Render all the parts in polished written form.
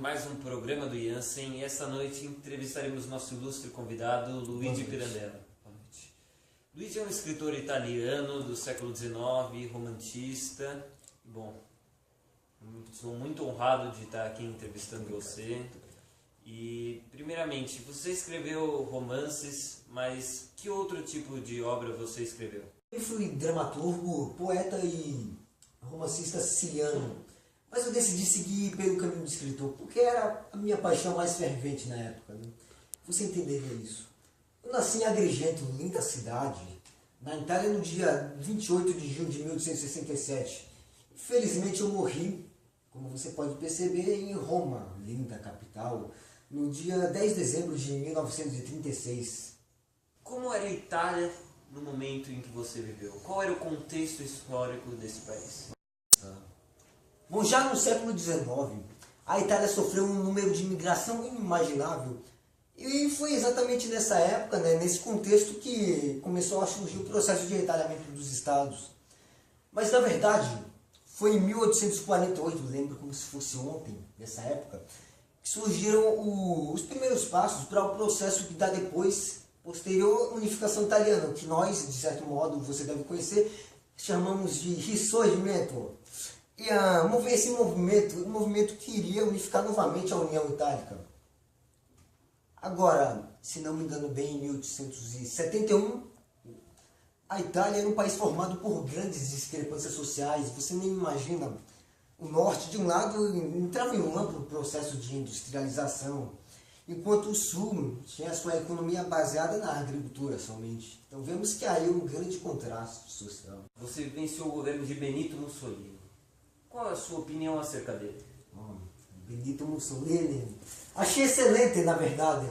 mais um programa do Jansen e essa noite entrevistaremos nosso ilustre convidado Luigi Pirandello. Boa noite. Luigi é um escritor italiano do século XIX, romantista. Bom, sou muito honrado de estar aqui entrevistando você. E, primeiramente, você escreveu romances, mas que outro tipo de obra você escreveu? Eu fui dramaturgo, poeta e romancista siciliano. Mas eu decidi seguir pelo caminho de escritor, porque era a minha paixão mais fervente na época. Né? Você entenderia isso. Eu nasci em Agrigento, linda cidade, na Itália, no dia 28 de junho de 1867. Infelizmente eu morri, como você pode perceber, em Roma, linda capital, no dia 10 de dezembro de 1936. Como era a Itália no momento em que você viveu? Qual era o contexto histórico desse país? Bom, já no século XIX, a Itália sofreu um número de imigração inimaginável. E foi exatamente nessa época, né, nesse contexto, que começou a surgir o processo de retalhamento dos estados. Mas, na verdade, foi em 1848, lembro como se fosse ontem, nessa época, que surgiram os primeiros passos para o processo que dá depois, posterior unificação italiana, que nós, de certo modo, você deve conhecer, chamamos de Risorgimento. E esse movimento, um movimento que iria unificar novamente a União Itálica. Agora, se não me engano bem, em 1871, a Itália era um país formado por grandes discrepâncias sociais. Você nem imagina, o norte, de um lado, entrava em um amplo processo de industrialização, enquanto o sul tinha a sua economia baseada na agricultura somente. Então vemos que aí um grande contraste social. Você vivenciou o governo de Benito Mussolini. Qual é a sua opinião acerca dele? Benito Mussolini, achei excelente, na verdade.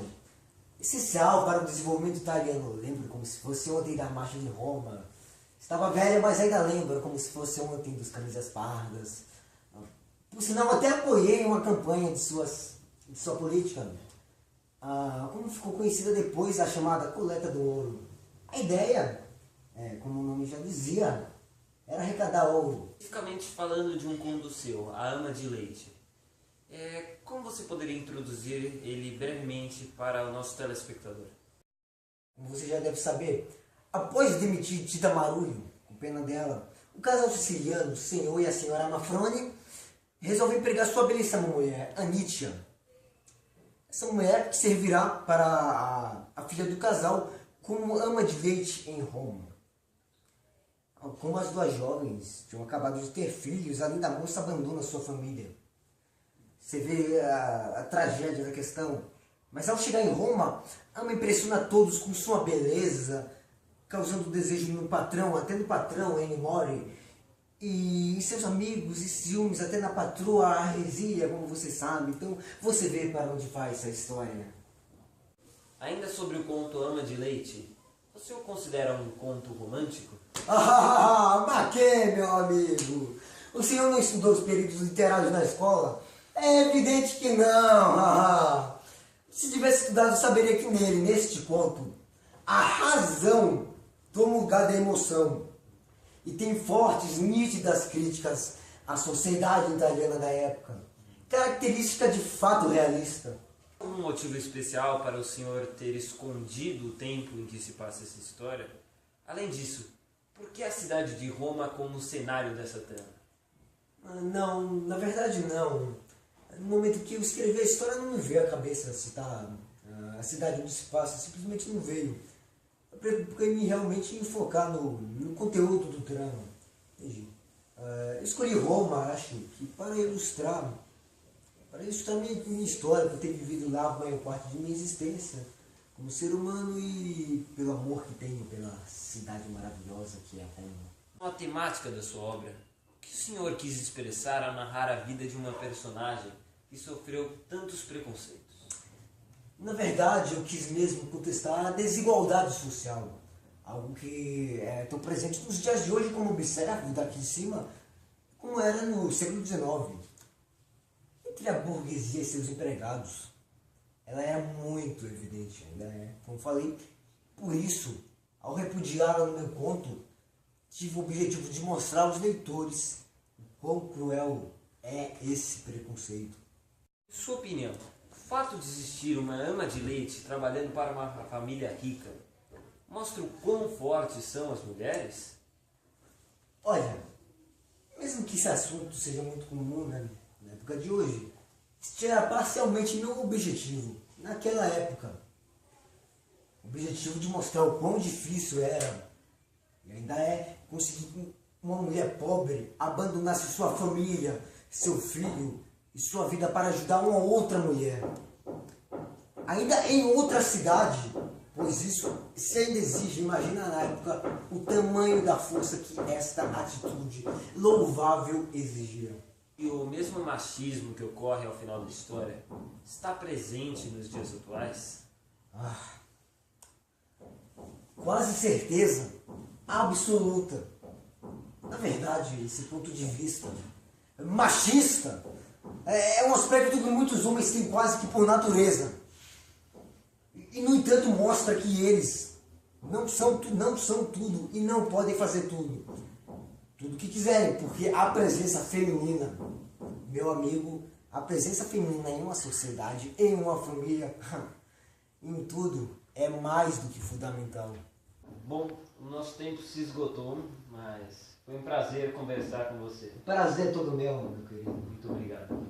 Essencial para o desenvolvimento italiano. Lembro como se fosse ontem da Marcha de Roma. Estava velho, mas ainda lembro como se fosse ontem dos Camisas Pardas. Por sinal, até apoiei uma campanha de sua política, como ficou conhecida depois, a chamada Coleta do Ouro. A ideia, como o nome já dizia, era arrecadar ouro. Especificamente falando de um conto seu, A Ama de Leite. Como você poderia introduzir ele brevemente para o nosso telespectador? Como você já deve saber, após demitir Tita Marulho, com pena dela, o casal siciliano, o senhor e a senhora Mafrone, resolveu empregar sua belíssima mulher, Anitia. Essa mulher que servirá para a filha do casal como ama de leite em Roma. Como as duas jovens tinham acabado de ter filhos, a linda moça abandona sua família. Você vê a tragédia da questão. Mas ao chegar em Roma, Ama impressiona todos com sua beleza, causando desejo no patrão, até no patrão, Ennio Mori, e seus amigos e ciúmes, até na patroa Arresia, como você sabe. Então você vê para onde vai essa história. Ainda sobre o conto Ama de Leite, você o considera um conto romântico? Mas que, meu amigo? O senhor não estudou os períodos literários na escola? É evidente que não. Se tivesse estudado, saberia que neste conto, a razão toma lugar da emoção. E tem fortes, nítidas críticas à sociedade italiana da época. Característica de fato realista. Algum motivo especial para o senhor ter escondido o tempo em que se passa essa história? Além disso, por que a cidade de Roma como cenário dessa trama? Não, na verdade não. No momento que eu escrevi a história, não me veio à cabeça citar a cidade onde se passa, simplesmente não veio. Eu procurei realmente enfocar no conteúdo do drama. Entendi. Eu escolhi Roma, acho, que para ilustrar minha história, por ter vivido lá a maior parte de minha existência, como ser humano e pelo amor que tenho pela cidade maravilhosa que é Roma. A temática da sua obra, o que o senhor quis expressar ao narrar a vida de uma personagem que sofreu tantos preconceitos? Na verdade, eu quis mesmo contestar a desigualdade social, algo que é tão presente nos dias de hoje, como observo daqui de cima, como era no século XIX. Entre a burguesia e seus empregados, ela era muito evidente, né? Como falei, por isso, ao repudiá-la no meu conto, tive o objetivo de mostrar aos leitores o quão cruel é esse preconceito. O Sua opinião, o fato de existir uma ama de leite trabalhando para uma família rica mostra o quão fortes são as mulheres? Olha, mesmo que esse assunto seja muito comum, né, na época de hoje, isso era parcialmente meu objetivo naquela época. O objetivo de mostrar o quão difícil era, e ainda é, conseguir que uma mulher pobre abandonasse sua família, seu filho e sua vida para ajudar uma outra mulher. Ainda em outra cidade, pois isso se ainda exige, imagina na época o tamanho da força que esta atitude louvável exigia. E o mesmo machismo que ocorre ao final da história está presente nos dias atuais? Quase certeza absoluta. Na verdade, esse ponto de vista machista é um aspecto que muitos homens têm quase que por natureza. E, no entanto, mostra que eles não são tudo e não podem fazer tudo. Tudo que quiserem, porque a presença feminina, meu amigo, a presença feminina em uma sociedade, em uma família, em tudo, é mais do que fundamental. Bom, o nosso tempo se esgotou, mas foi um prazer conversar com você. O prazer é todo meu querido. Muito obrigado.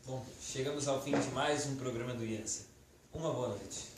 Bom, chegamos ao fim de mais um programa do IANSA. Uma boa noite.